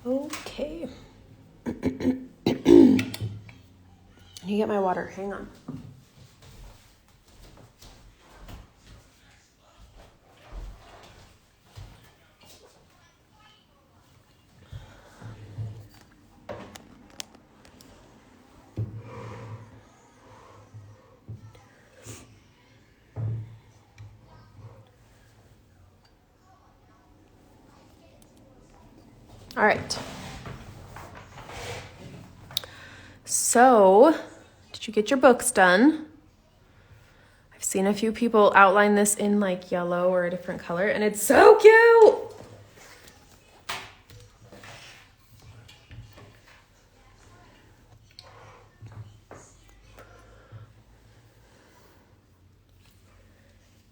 Okay. You get my water. Hang on. All right. So, did you get your books done? I've seen a few people outline this in like yellow or a different color, and it's so cute.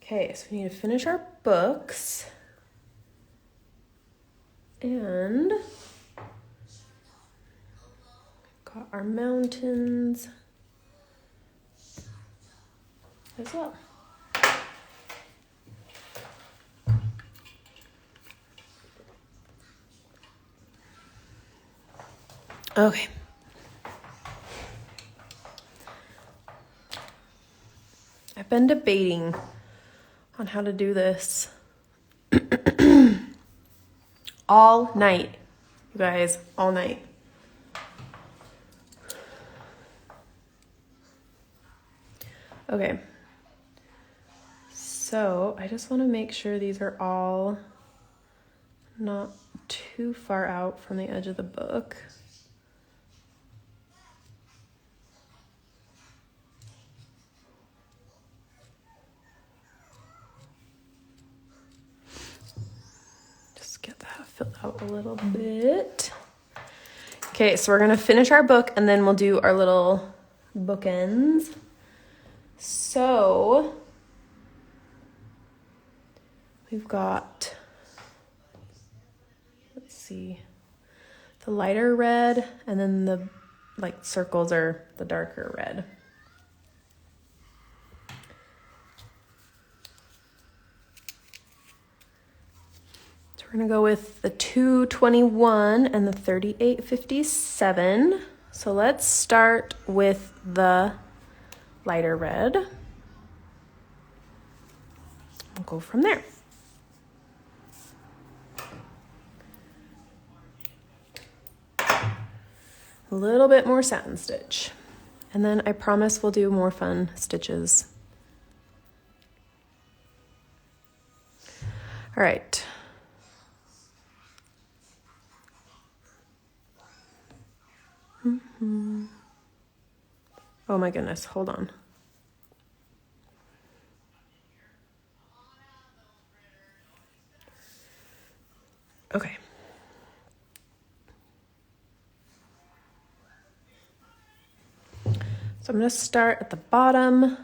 Okay, so we need to finish our books. And got our mountains as well. Okay. I've been debating on how to do this all night, you guys, all night. Okay. So I just want to make sure these are all not too far out from the edge of the book. Get that filled out a little bit. Okay, so we're gonna finish our book and then we'll do our little bookends. So we've got, let's see, the lighter red, and then the like circles are the darker red. We're gonna go with the 221 and the 3857. So let's start with the lighter red. We'll go from there. A little bit more satin stitch. And then I promise we'll do more fun stitches. All right. Oh my goodness, hold on. Okay. So I'm going to start at the bottom.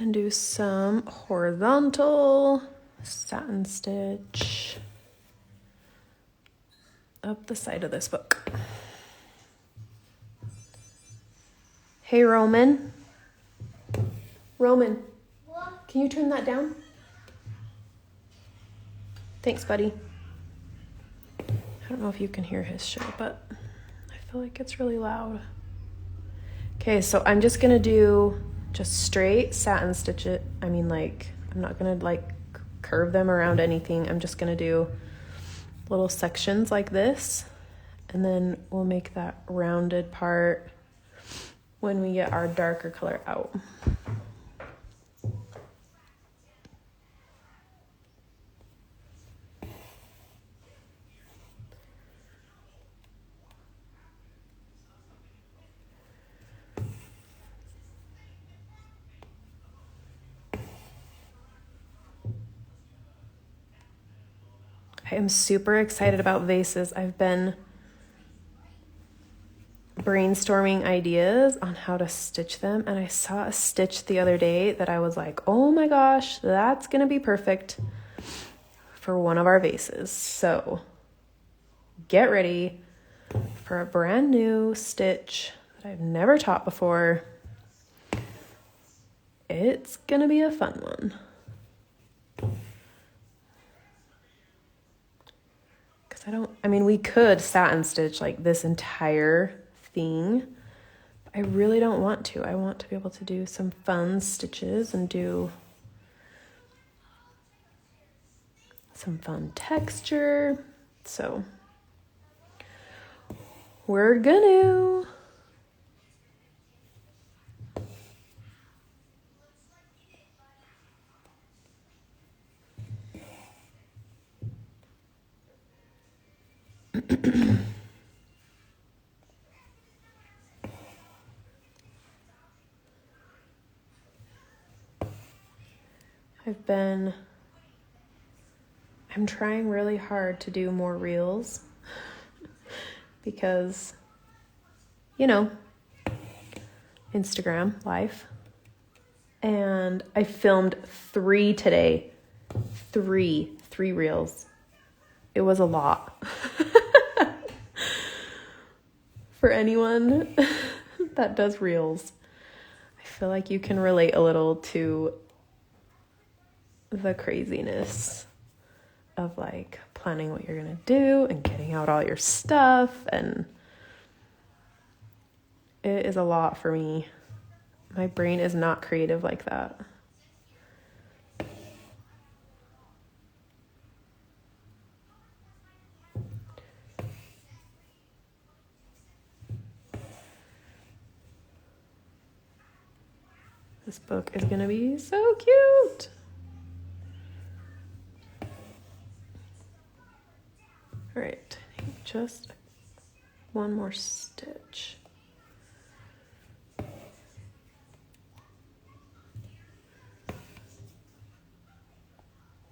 And do some horizontal satin stitch up the side of this book. Hey, Roman. Roman, what? Can you turn that down? Thanks, buddy. I don't know if you can hear his show, but I feel like it's really loud. Okay, so I'm just gonna do just straight satin stitch it. I mean, like, I'm not gonna like curve them around anything. I'm just gonna do little sections like this, and then we'll make that rounded part when we get our darker color out. I am super excited about vases. I've been brainstorming ideas on how to stitch them, and I saw a stitch the other day that I was like, oh my gosh, that's gonna be perfect for one of our vases. So get ready for a brand new stitch that I've never taught before. It's gonna be a fun one. I mean, we could satin stitch like this entire thing. But I really don't want to. I want to be able to do some fun stitches and do some fun texture. So we're gonna. I'm trying really hard to do more reels because, you know, Instagram life. And I filmed 3 today. Three reels. It was a lot. For anyone that does reels, I feel like you can relate a little to the craziness of like planning what you're gonna do and getting out all your stuff, and it is a lot for me. My brain is not creative like that. This book is gonna be so cute. All right, I think just one more stitch.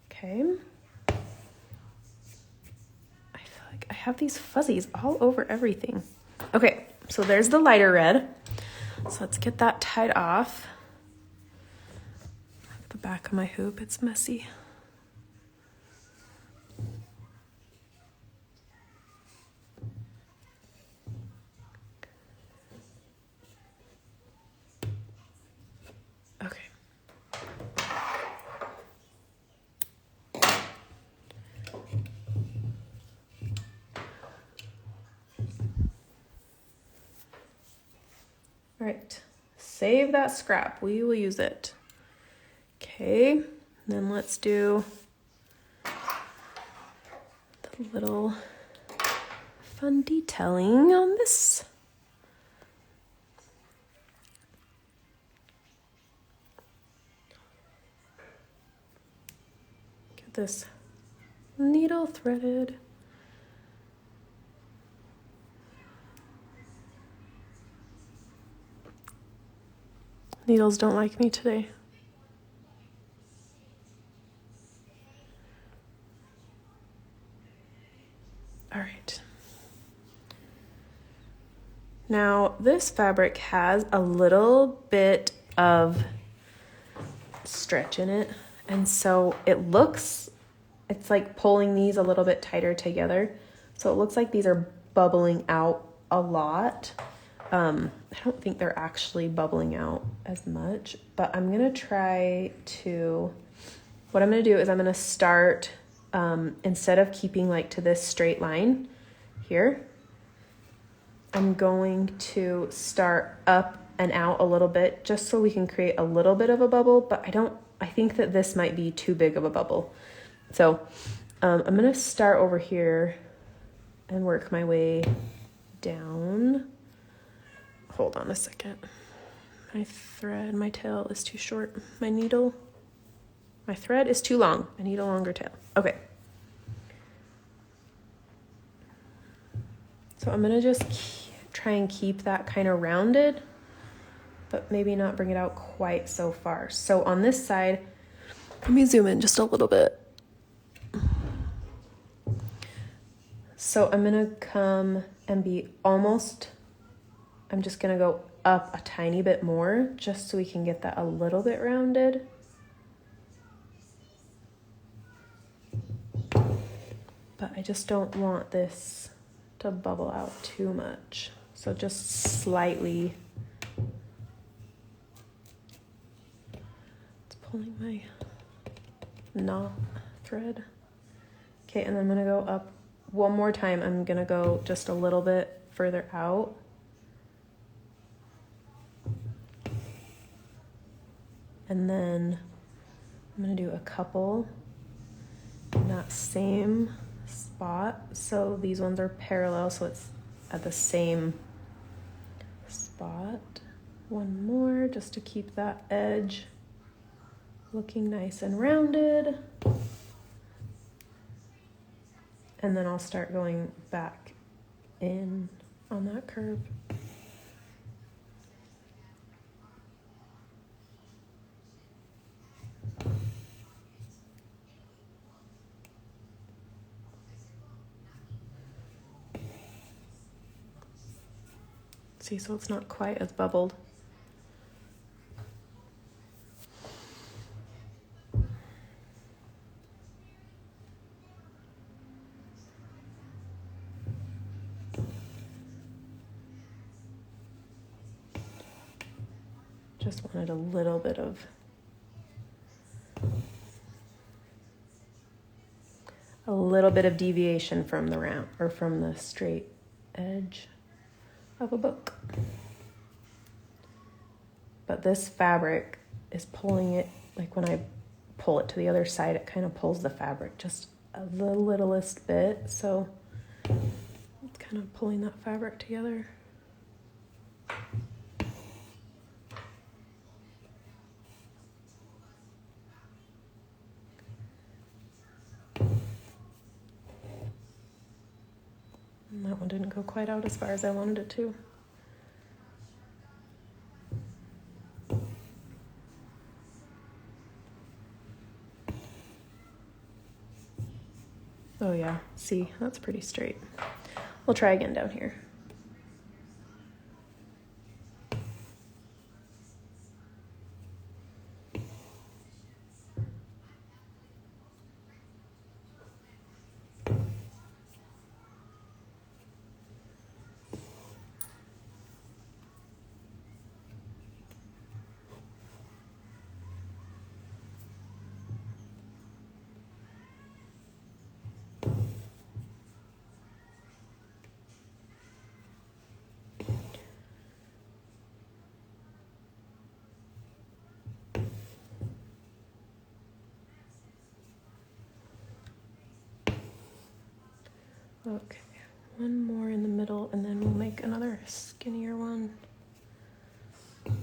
Okay. I feel like I have these fuzzies all over everything. Okay, so there's the lighter red. So let's get that tied off. The back of my hoop, it's messy. Okay. All right, save that scrap. We will use it. Okay, then let's do the little fun detailing on this. Get this needle threaded. Needles don't like me today. All right. Now this fabric has a little bit of stretch in it, and so it's like pulling these a little bit tighter together. So it looks like these are bubbling out a lot. I don't think they're actually bubbling out as much, but I'm gonna try to, what I'm gonna do is I'm gonna start, instead of keeping like to this straight line here, I'm going to start up and out a little bit just so we can create a little bit of a bubble, but I think that this might be too big of a bubble. So I'm gonna start over here and work my way down. Hold on a second. My tail is too short. My thread is too long. I need a longer tail. Okay. So I'm gonna just try and keep that kind of rounded, but maybe not bring it out quite so far. So on this side, let me zoom in just a little bit. So I'm gonna come and be almost, I'm just gonna go up a tiny bit more just so we can get that a little bit rounded. But I just don't want this to bubble out too much. So just slightly. It's pulling my knot thread. Okay, and then I'm gonna go up one more time. I'm gonna go just a little bit further out. And then I'm gonna do a couple in that same spot. So these ones are parallel, so it's at the same spot. One more just to keep that edge looking nice and rounded. And then I'll start going back in on that curve. See, so it's not quite as bubbled. Just wanted a little bit of deviation from the round or from the straight edge of a book. But this fabric is pulling it, like when I pull it to the other side, it kind of pulls the fabric just the littlest bit. So it's kind of pulling that fabric together. And that one didn't go quite out as far as I wanted it to. Oh yeah, see, that's pretty straight. We'll try again down here. Okay, one more in the middle and then we'll make another skinnier one.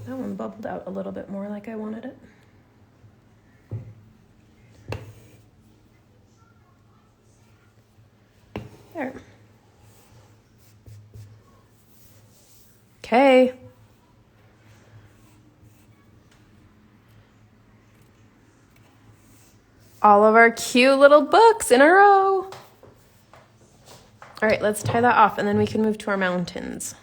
That one bubbled out a little bit more like I wanted it. There. Okay. All of our cute little books in a row. All right, let's tie that off and then we can move to our mountains.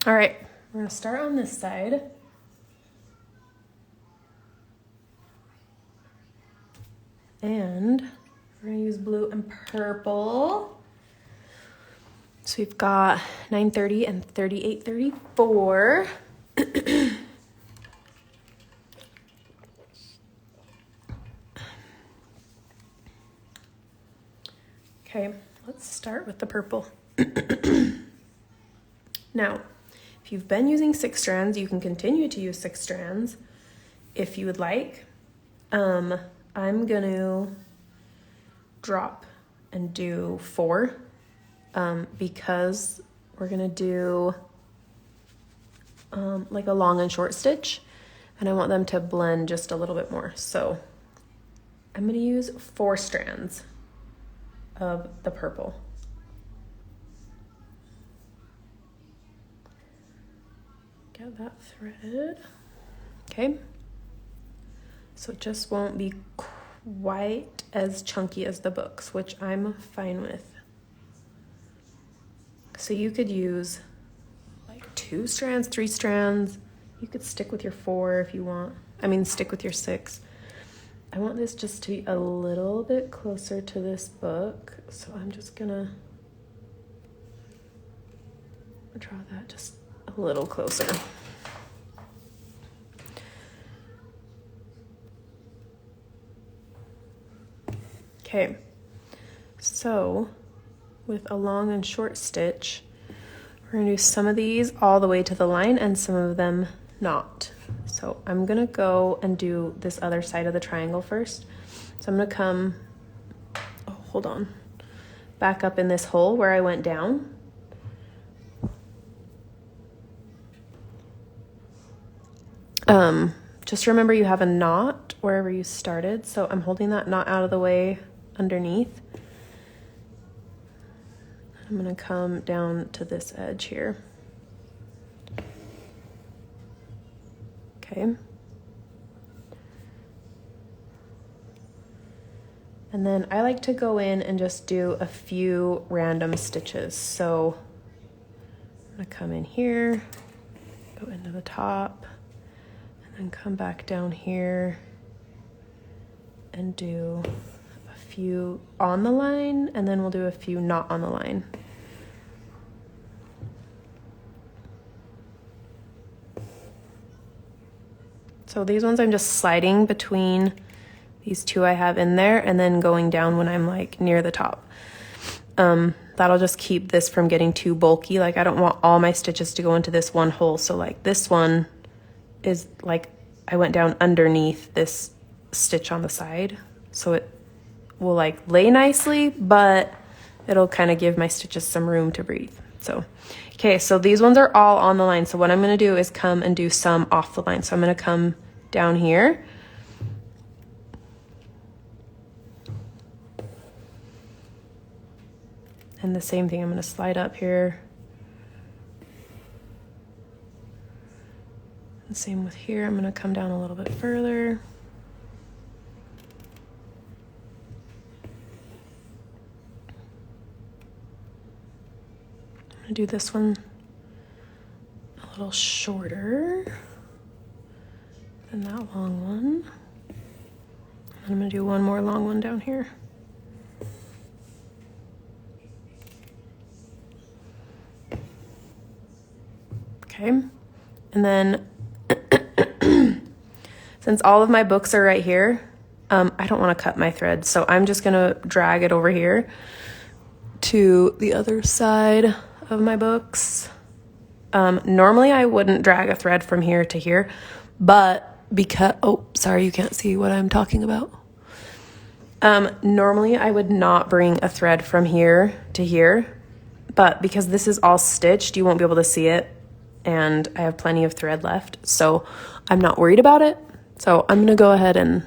All right, we're gonna start on this side. And we're gonna use blue and purple. So we've got 930 and 3834. Okay, let's start with the purple. Now, if you've been using 6 strands, you can continue to use 6 strands if you would like. I'm gonna drop and do 4 because we're gonna do like a long and short stitch and I want them to blend just a little bit more. So I'm gonna use 4 strands of the purple. Get that threaded. Okay. So it just won't be quite as chunky as the books, which I'm fine with. So you could use like 2 strands, 3 strands. You could stick with your 4 if you want. I mean, stick with your 6. I want this just to be a little bit closer to this book, so I'm just gonna draw that just a little closer. Okay, so with a long and short stitch, we're gonna do some of these all the way to the line and some of them not. So I'm gonna go and do this other side of the triangle first. So I'm gonna come, oh, hold on, back up in this hole where I went down. Just remember you have a knot wherever you started. So I'm holding that knot out of the way underneath. I'm gonna come down to this edge here. Okay. And then I like to go in and just do a few random stitches. So I'm gonna come in here, go into the top, and come back down here and do a few on the line, and then we'll do a few not on the line. So these ones I'm just sliding between these 2 I have in there and then going down when I'm like near the top. That'll just keep this from getting too bulky. Like I don't want all my stitches to go into this one hole. So like this one is like I went down underneath this stitch on the side, so it will like lay nicely, but it'll kind of give my stitches some room to breathe. So okay, so these ones are all on the line. So what I'm going to do is come and do some off the line. So I'm going to come down here and the same thing, I'm going to slide up here. And same with here, I'm going to come down a little bit further. I'm going to do this one a little shorter than that long one. And I'm going to do one more long one down here. Okay, and then since all of my books are right here, I don't want to cut my thread, so I'm just gonna drag it over here to the other side of my books. Normally I wouldn't drag a thread from here to here, but because, oh, sorry, you can't see what I'm talking about. Normally I would not bring a thread from here to here, but because this is all stitched, you won't be able to see it. And I have plenty of thread left, so I'm not worried about it. So I'm gonna go ahead and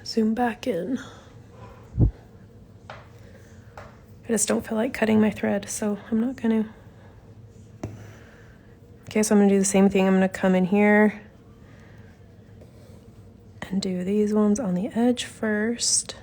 zoom back in. I just don't feel like cutting my thread, so I'm not gonna. Okay, so I'm gonna do the same thing. I'm gonna come in here and do these ones on the edge first.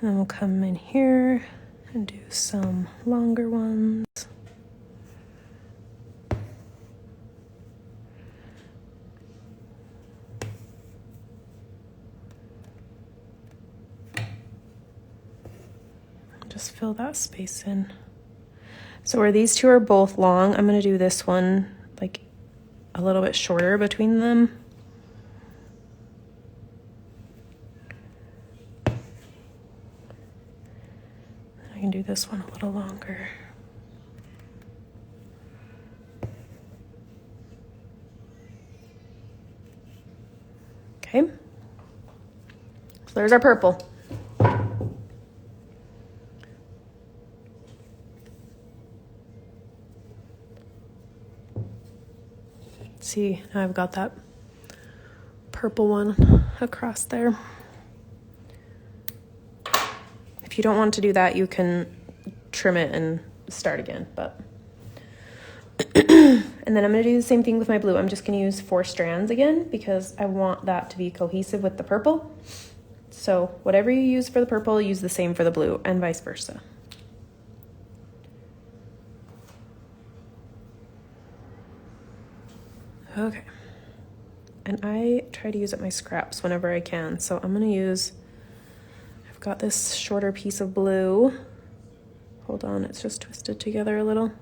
And then we'll come in here and do some longer ones. Just fill that space in. So where these 2 are both long, I'm going to do this one like a little bit shorter between them. I can do this one a little longer. Okay. So there's our purple. See, now I've got that purple one across there. If you don't want to do that, you can trim it and start again, but. And then I'm gonna do the same thing with my blue. I'm just gonna use 4 strands again because I want that to be cohesive with the purple. So whatever you use for the purple, use the same for the blue and vice versa. Okay. And I try to use up my scraps whenever I can. So I'm gonna use, I've got this shorter piece of blue. Hold on, it's just twisted together a little.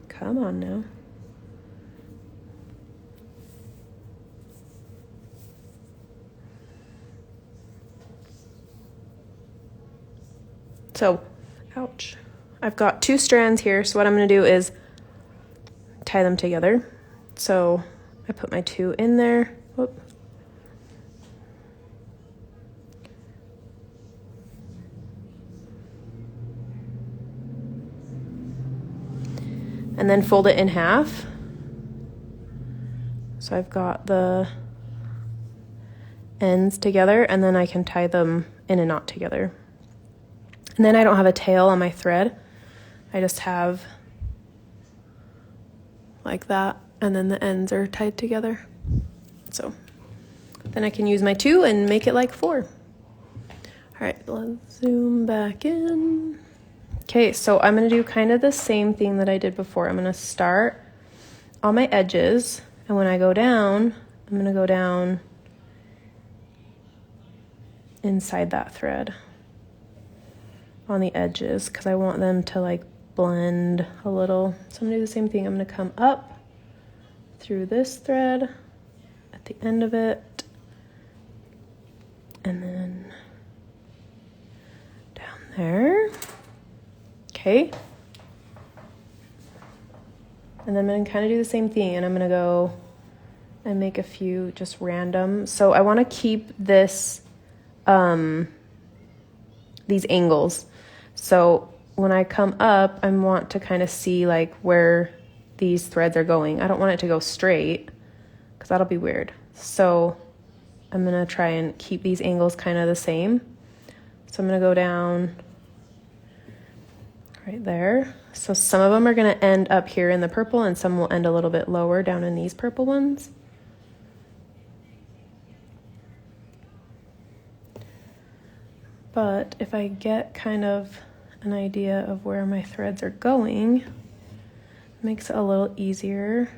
Come on now. So, ouch. I've got 2 strands here, so what I'm going to do is tie them together. So, I put my 2 in there. Whoop. And then fold it in half. So I've got the ends together, and then I can tie them in a knot together. And then I don't have a tail on my thread. I just have like that, and then the ends are tied together. So then I can use my 2 and make it like 4. All right, let's zoom back in. Okay, so I'm gonna do kind of the same thing that I did before. I'm gonna start on my edges, and when I go down, I'm gonna go down inside that thread on the edges because I want them to like blend a little. So I'm gonna do the same thing. I'm gonna come up through this thread at the end of it, and then down there. Okay. And then I'm gonna kind of do the same thing, and I'm gonna go and make a few just random. So I want to keep this, these angles. So when I come up, I want to kind of see like where these threads are going. I don't want it to go straight because that'll be weird. So I'm gonna try and keep these angles kind of the same. So I'm gonna go down right there. So some of them are going to end up here in the purple, and some will end a little bit lower down in these purple ones. But if I get kind of an idea of where my threads are going, it makes it a little easier.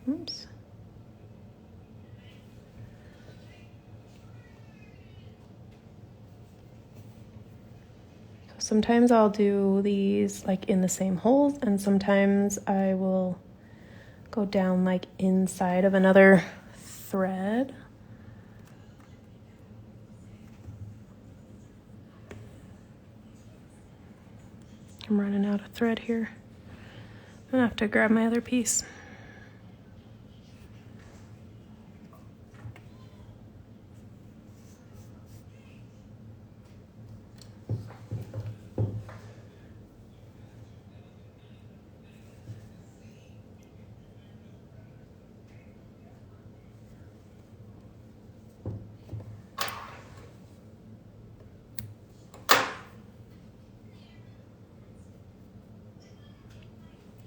Oops. Sometimes I'll do these like in the same holes, and sometimes I will go down like inside of another thread. I'm running out of thread here. I'm gonna have to grab my other piece.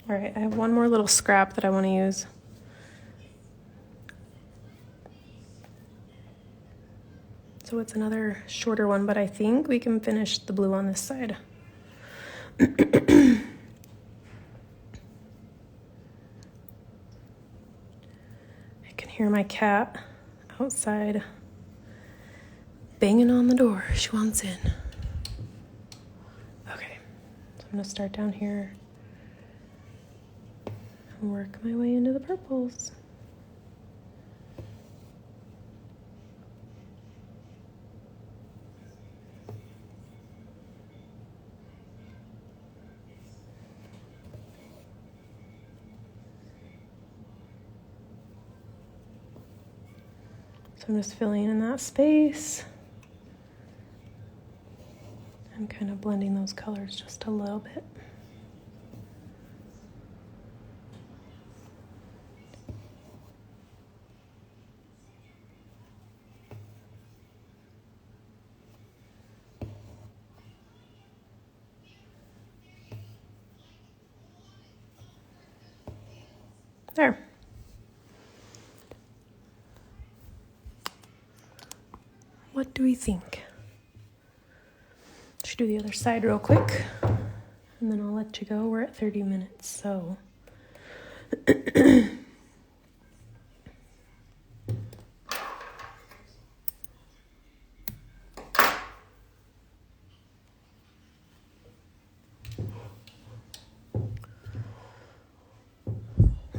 All right, I have one more little scrap that I want to use. So it's another shorter one, but I think we can finish the blue on this side. I can hear my cat outside banging on the door. She wants in. Okay, so I'm gonna start down here and work my way into the purples. So I'm just filling in that space and kind of blending those colors just a little bit. There. What do we think? Should do the other side real quick, and then I'll let you go. We're at 30 minutes, so.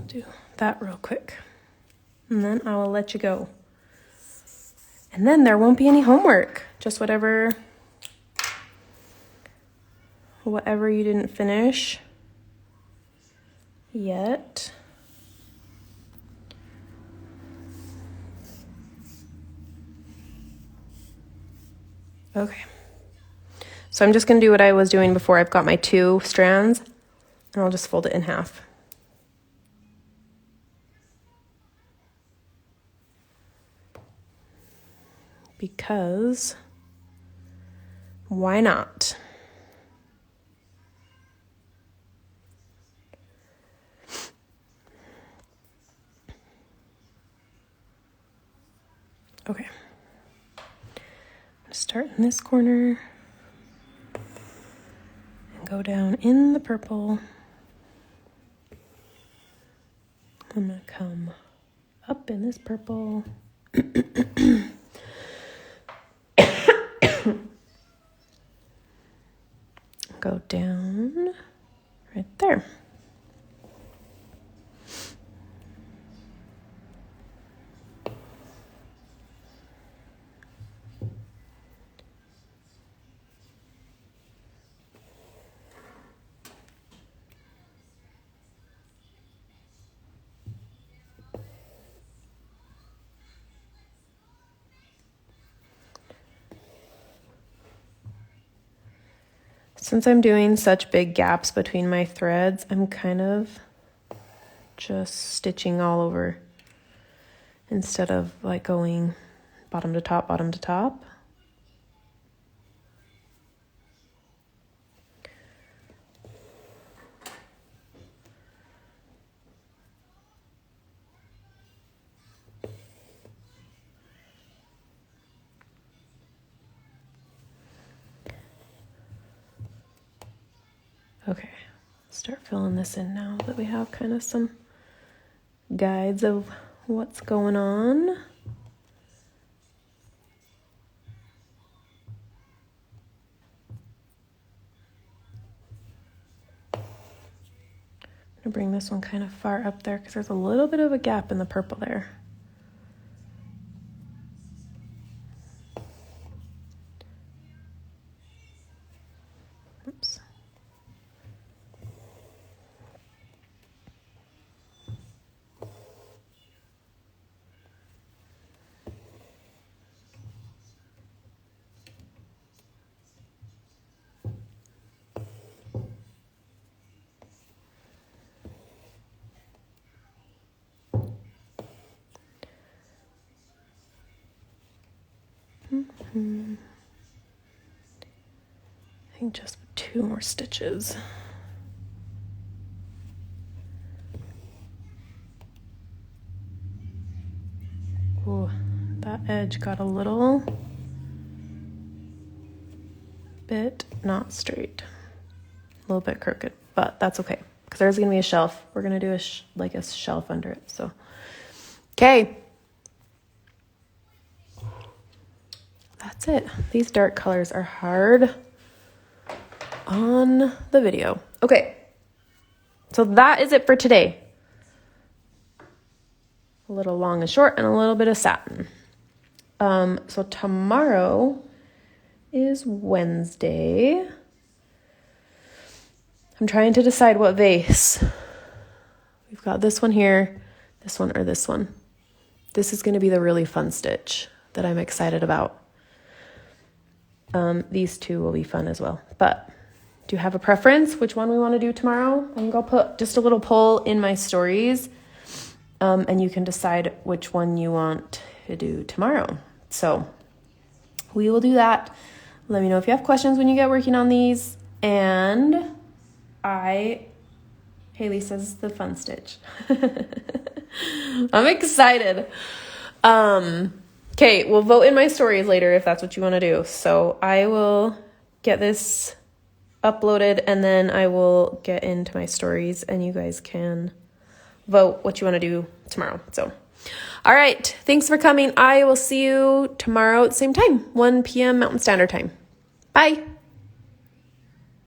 Do that real quick, and then I will let you go. And then there won't be any homework, just whatever you didn't finish yet. Okay. So I'm just going to do what I was doing before. I've got my 2 strands, and I'll just fold it in half. Because why not? Okay. I'm going to start in this corner and go down in the purple. I'm going to come up in this purple. Go down right there. Since I'm doing such big gaps between my threads, I'm kind of just stitching all over instead of like going bottom to top, bottom to top. Okay, start filling this in now that we have kind of some guides of what's going on. I'm gonna bring this one kind of far up there because there's a little bit of a gap in the purple there. Oops. I think just 2 more stitches. Ooh, that edge got a little bit not straight, a little bit crooked, but that's okay because there's gonna be a shelf. We're gonna do a shelf under it. So, okay. That's it. These dark colors are hard on the video. Okay, so that is it for today. A little long and short and a little bit of satin. So tomorrow is Wednesday. I'm trying to decide what vase. We've got this one here, this one, or this one. this is going to be the really fun stitch that I'm excited about. These two will be fun as well. But do you have a preference which one we want to do tomorrow? I think I'll put just a little poll in my stories, and you can decide which one you want to do tomorrow. So we will do that. Let me know if you have questions when you get working on these. And Haley says the fun stitch. I'm excited. Okay, we'll vote in my stories later if that's what you want to do. So I will get this uploaded and then I will get into my stories and you guys can vote what you want to do tomorrow. So, all right. Thanks for coming. I will see you tomorrow at the same time, 1 p.m. Mountain Standard Time. Bye.